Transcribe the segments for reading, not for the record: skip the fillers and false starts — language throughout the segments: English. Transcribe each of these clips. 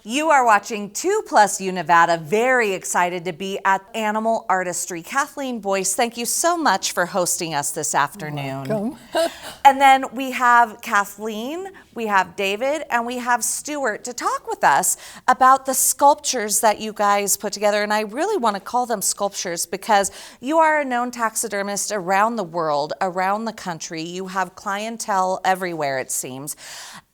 You are watching 2+U Nevada. Very excited to be at Animal Artistry. Kathleen Boyce, thank you so much for hosting us this afternoon. Welcome. And then we have Kathleen, we have David, and we have Stuart to talk with us about the sculptures that you guys put together. And I really want to call them sculptures because you are a known taxidermist around the world, around the country. You have clientele everywhere, it seems.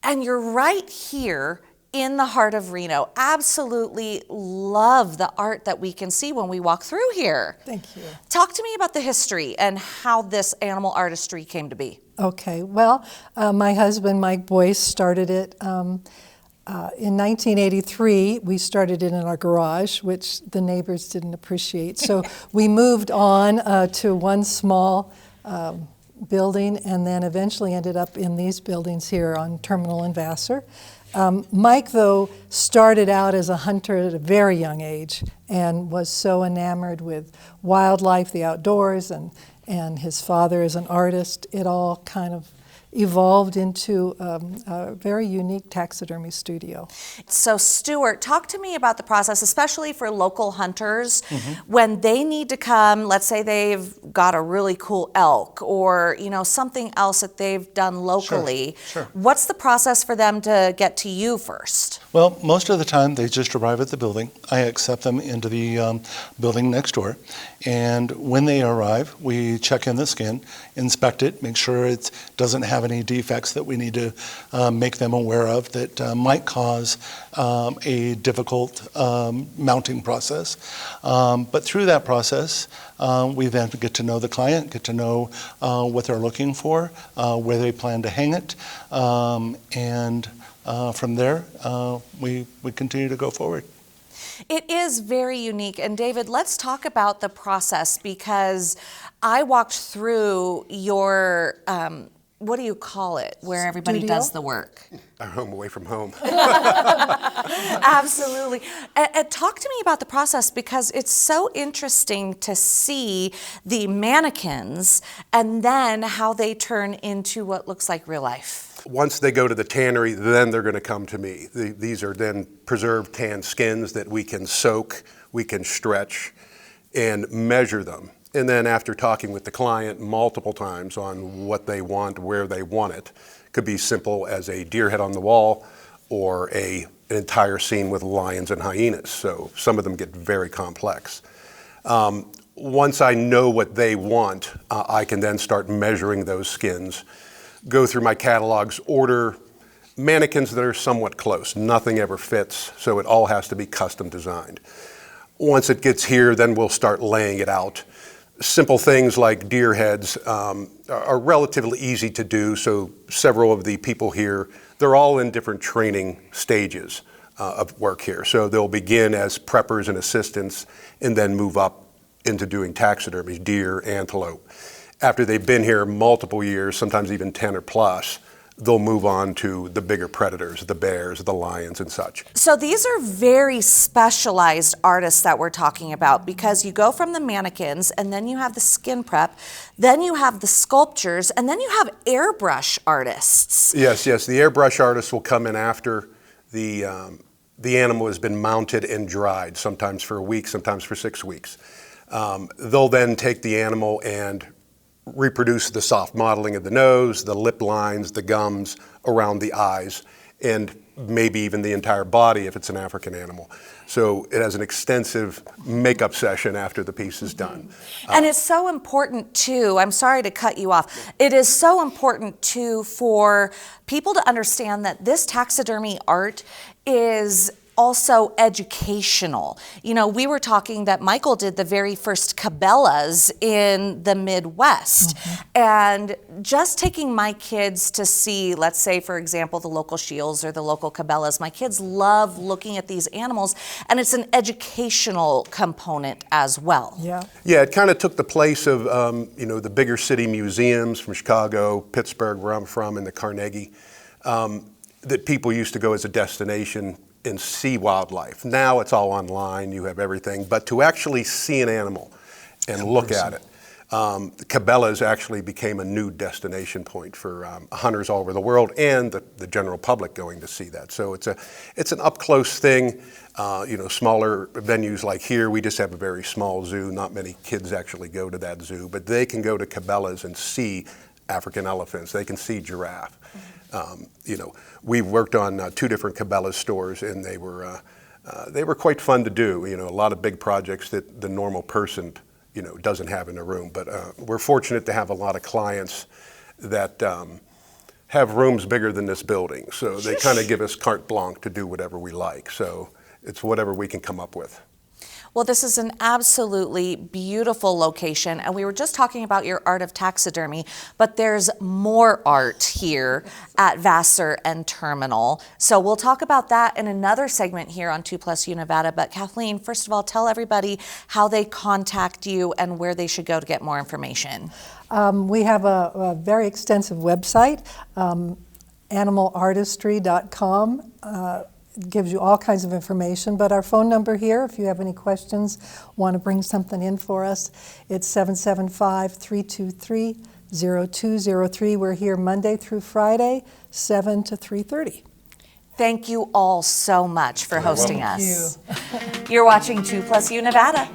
And you're right here in the heart of Reno. Absolutely love the art that we can see when we walk through here. Thank you. Talk to me about the history and how this Animal Artistry came to be. Okay, well, my husband, Mike Boyce, started it in 1983. We started it in our garage, which the neighbors didn't appreciate. So we moved on to one small building and then eventually ended up in these buildings here on Terminal and Vassar. Mike, though, started out as a hunter at a very young age and was so enamored with wildlife, the outdoors, and his father is an artist. It all kind of evolved into a very unique taxidermy studio. So Stuart, talk to me about the process, especially for local hunters, when they need to come, let's say they've got a really cool elk or something else that they've done locally. Sure. What's the process for them to get to you first? Well, most of the time they just arrive at the building. I accept them into the building next door. And when they arrive, we check in the skin, inspect it, make sure it doesn't have any defects that we need to make them aware of that might cause a difficult mounting process. But through that process, we then get to know the client, get to know what they're looking for, where they plan to hang it, and from there, we continue to go forward. It is very unique. And David, let's talk about the process because I walked through your, what do you call it, where everybody does the work? Our home away from home. Absolutely. And talk to me about the process because it's so interesting to see the mannequins and then how they turn into what looks like real life. Once they go to the tannery, then they're going to come to me. These are then preserved tan skins that we can soak, we can stretch, and measure them. And then after talking with the client multiple times on what they want, where they want it, could be simple as a deer head on the wall or an entire scene with lions and hyenas. So some of them get very complex. Once I know what they want, I can then start measuring those skins, go through my catalogs, order mannequins that are somewhat close. Nothing ever fits, so it all has to be custom designed. Once it gets here, then we'll start laying it out. Simple things like deer heads are relatively easy to do, so several of the people here, they're all in different training stages of work here. So they'll begin as preppers and assistants and then move up into doing taxidermy, deer, antelope. After they've been here multiple years, sometimes even 10 or plus, they'll move on to the bigger predators, the bears, the lions and such. So these are very specialized artists that we're talking about because you go from the mannequins and then you have the skin prep, then you have the sculptures, and then you have airbrush artists. Yes, the airbrush artists will come in after the animal has been mounted and dried, sometimes for a week, sometimes for 6 weeks. They'll then take the animal and reproduce the soft modeling of the nose, the lip lines, the gums around the eyes, and maybe even the entire body if it's an African animal. So it has an extensive makeup session after the piece is done. And it's so important too, I'm sorry to cut you off, it is so important too for people to understand that this taxidermy art is also educational. We were talking that Michael did the very first Cabela's in the Midwest. And just taking my kids to see, let's say, for example, the local Shields or the local Cabela's, my kids love looking at these animals, and it's an educational component as well. Yeah, it kind of took the place of, the bigger city museums from Chicago, Pittsburgh, where I'm from, and the Carnegie, that people used to go as a destination and see wildlife. Now it's all online, you have everything, but to actually see an animal and look at it, Cabela's actually became a new destination point for hunters all over the world and the general public going to see that. So it's an up-close thing. Smaller venues like here, we just have a very small zoo. Not many kids actually go to that zoo, but they can go to Cabela's and see African elephants. They can see giraffe. We've worked on 2 different Cabela's stores, and they were quite fun to do. A lot of big projects that the normal person doesn't have in a room. But we're fortunate to have a lot of clients that have rooms bigger than this building. So they kind of give us carte blanche to do whatever we like. So it's whatever we can come up with. Well, this is an absolutely beautiful location, and we were just talking about your art of taxidermy, but there's more art here at Vassar and Terminal. So we'll talk about that in another segment here on 2+U Nevada. But Kathleen, first of all, tell everybody how they contact you and where they should go to get more information. We have a very extensive website, animalartistry.com. It gives you all kinds of information, but our phone number here, if you have any questions, want to bring something in for us, it's 775-323-0203. We're here Monday through Friday, 7 to 3:30. Thank you all so much for hosting us. Thank you. You're watching 2+U Nevada.